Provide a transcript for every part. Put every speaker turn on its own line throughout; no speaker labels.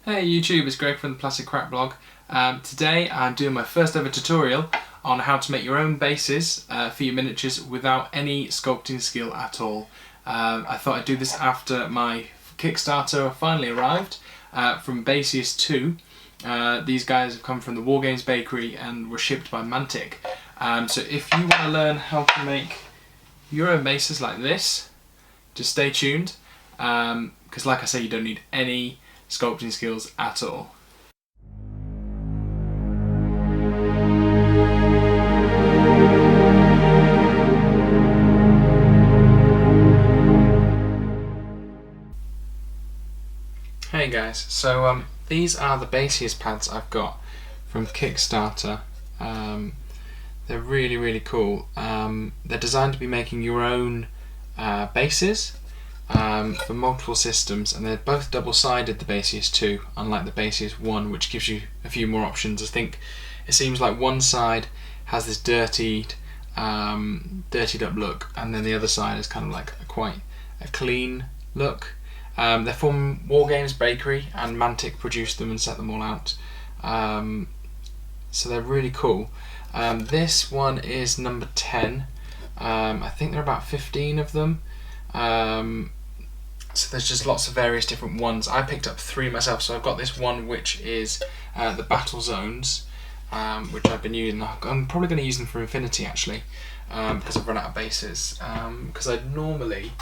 Hey YouTube, it's Greg from the Plastic Crack blog. Today I'm doing my first ever tutorial on how to make your own bases for your miniatures without any sculpting skill at all. I thought I'd do this after my Kickstarter finally arrived from Bases 2. These guys have come from the Wargames Bakery and were shipped by Mantic. So if you want to learn how to make your own bases like this, just stay tuned, because like I say, you don't need any sculpting skills at all. Hey guys, so these are the bases pads I've got from Kickstarter. They're really cool. They're designed to be making your own bases for multiple systems, and they're both double-sided, the Bases 2, unlike the Bases 1, which gives you a few more options. I think it seems like one side has this dirtied up look, and then the other side is kind of like quite a clean look. They're from Wargames Bakery, and Mantic produced them and set them all out. So they're really cool. This one is number 10. I think there are about 15 of them. So there's just lots of various different ones. I picked up 3 myself, so I've got this one which is the Battle Zones, which I've been using. I'm probably going to use them for Infinity actually, because I've run out of bases. Because I normally,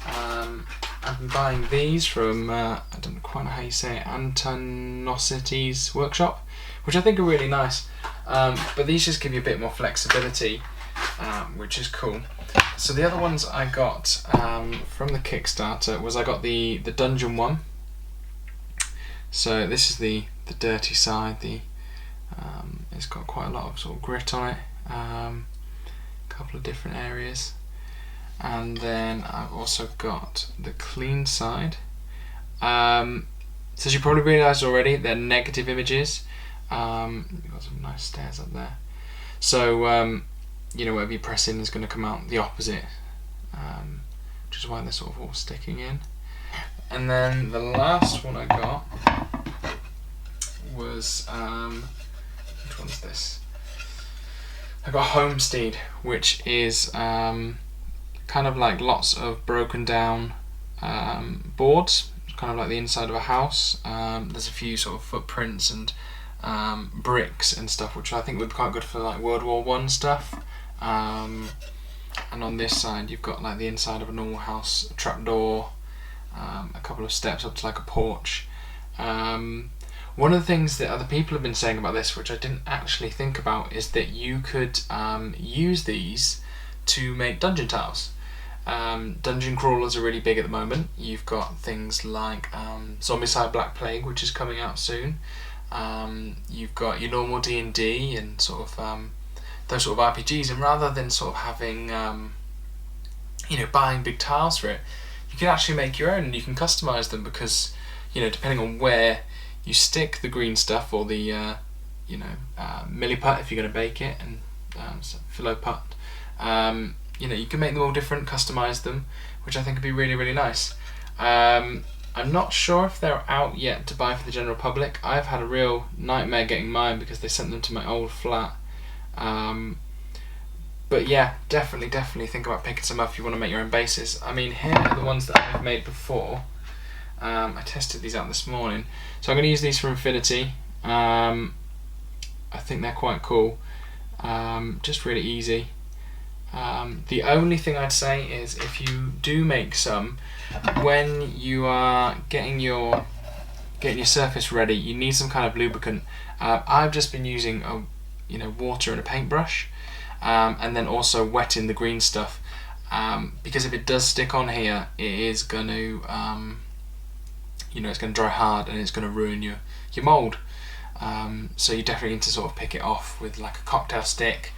I've been buying these from, I don't quite know how you say it, Antonosity's workshop, which I think are really nice. But these just give you a bit more flexibility, which is cool. So the other ones I got from the Kickstarter was, I got the dungeon one. So this is the dirty side. It's got quite a lot of sort of grit on it, a couple of different areas. And then I've also got the clean side. So as you probably realised already, they're negative images. You've got some nice stairs up there. So you know, whatever you press in is going to come out the opposite, which is why they're sort of all sticking in. And then the last one I got was, which one's this? I got Homestead, which is kind of like lots of broken down boards, kind of like the inside of a house. There's a few sort of footprints and bricks and stuff, which I think would be quite good for like World War I stuff. And on this side you've got like the inside of a normal house, a trapdoor, a couple of steps up to like a porch. One of the things that other people have been saying about this, which I didn't actually think about, is that you could use these to make dungeon tiles. Dungeon crawlers are really big at the moment. You've got things like Zombicide Black Plague, which is coming out soon. You've got your normal D&D and sort of those sort of RPGs, and rather than sort of having you know, buying big tiles for it, you can actually make your own, and you can customize them, because you know, depending on where you stick the green stuff, or the you know, milliput if you're going to bake it, and philoput, you know, you can make them all different, customize them, which I think would be really nice. I'm not sure if they're out yet to buy for the general public. I've had a real nightmare getting mine because they sent them to my old flat. But yeah, definitely think about picking some up if you want to make your own bases. I mean, here are the ones that I've made before. I tested these out this morning, so I'm going to use these for Infinity. I think they're quite cool, just really easy. The only thing I'd say is, if you do make some, when you are getting your surface ready, you need some kind of lubricant. I've just been using water and a paintbrush, and then also wetting the green stuff, because if it does stick on here, it is going to it's going to dry hard, and it's going to ruin your mould. So you definitely need to sort of pick it off with like a cocktail stick.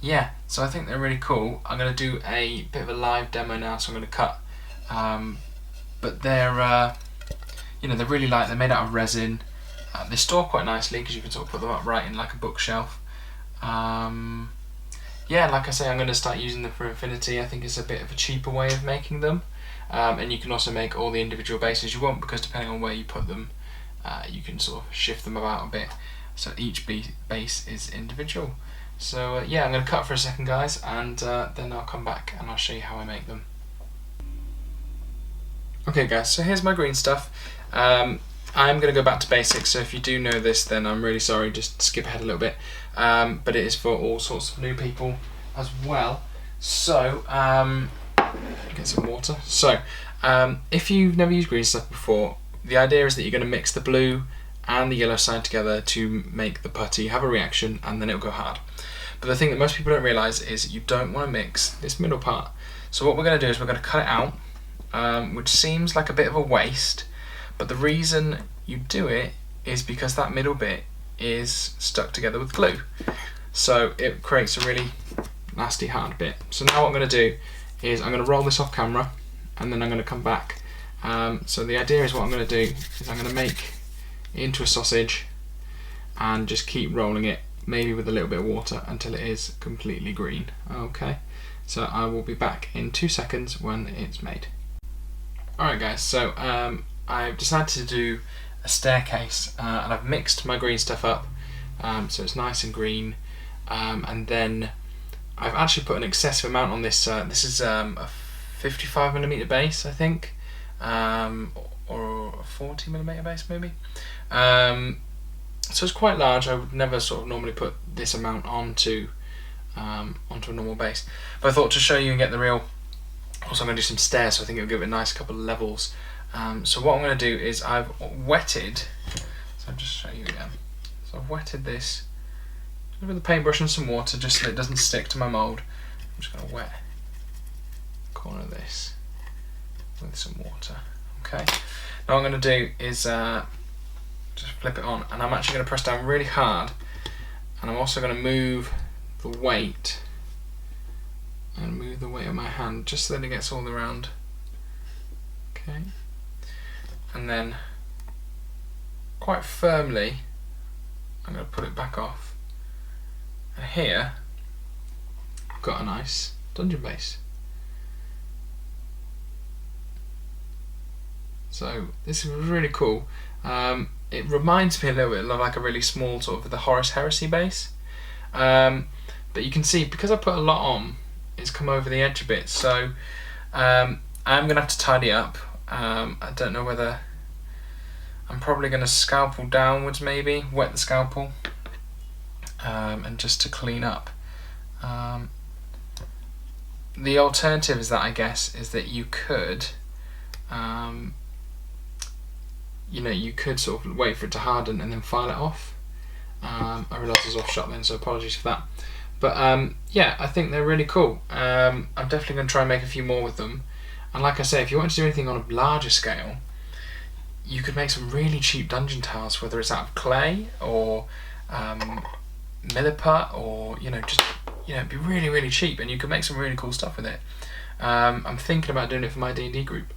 Yeah, so I think they're really cool. I'm going to do a bit of a live demo now, so I'm going to cut. But they're they're really light. They're made out of resin. They store quite nicely, because you can sort of put them upright in like a bookshelf. Yeah, like I say, I'm going to start using them for Infinity. I think it's a bit of a cheaper way of making them. and you can also make all the individual bases you want, because depending on where you put them, you can sort of shift them about a bit, so each base is individual. So yeah, I'm going to cut for a second, guys, and then I'll come back and I'll show you how I make them. Okay guys, so here's my green stuff. I'm going to go back to basics, so if you do know this, then I'm really sorry, just skip ahead a little bit, but it is for all sorts of new people as well. So get some water. So if you've never used green stuff before, the idea is that you're going to mix the blue and the yellow side together to make the putty have a reaction, and then it'll go hard. But the thing that most people don't realise is you don't want to mix this middle part. So what we're going to do is we're going to cut it out, which seems like a bit of a waste, but the reason you do it is because that middle bit is stuck together with glue. So it creates a really nasty hard bit. So now what I'm going to do is I'm going to roll this off camera, and then I'm going to come back. So the idea is what I'm going to do is I'm going to make it into a sausage and just keep rolling it, maybe with a little bit of water, until it is completely green. Okay, so I will be back in 2 seconds when it's made. Alright guys, so I've decided to do a staircase, and I've mixed my green stuff up, so it's nice and green, and then I've actually put an excessive amount on this. This is a 55mm base, I think, or a 40mm base maybe. So it's quite large. I would never sort of normally put this amount onto a normal base, but I thought to show you and get the real. Also, I'm going to do some stairs, so I think it'll give it a nice couple of levels. So what I'm going to do is I've wetted. So I'll just show you again. So I've wetted this with a paintbrush and some water, just so it doesn't stick to my mould. I'm just going to wet the corner of this with some water. Okay. Now what I'm going to do is just flip it on, and I'm actually going to press down really hard, and I'm also going to move the weight of my hand just so that it gets all around. Okay, and then quite firmly I'm going to put it back off, and here I've got a nice dungeon base. So this is really cool. It reminds me a little bit of like a really small sort of the Horus Heresy base, but you can see because I put a lot on, it's come over the edge a bit. So I'm going to have to tidy up. I don't know whether I'm probably going to scalpel downwards, maybe wet the scalpel, and just to clean up. The alternative is that, I guess, is that you could you could sort of wait for it to harden and then file it off. I realised I was off shot then, so apologies for that. But yeah, I think they're really cool. I'm definitely going to try and make a few more with them. And like I say, if you want to do anything on a larger scale, you could make some really cheap dungeon tiles, whether it's out of clay or milliput, or just it'd be really, really cheap, and you could make some really cool stuff with it. I'm thinking about doing it for my D&D group.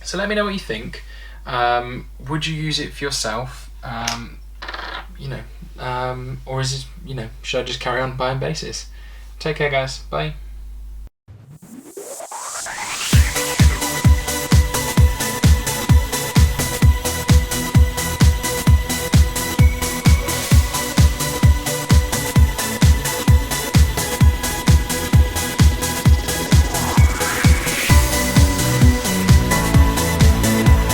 So let me know what you think. Would you use it for yourself? Or is it, should I just carry on buying bases? Take care, guys. Bye.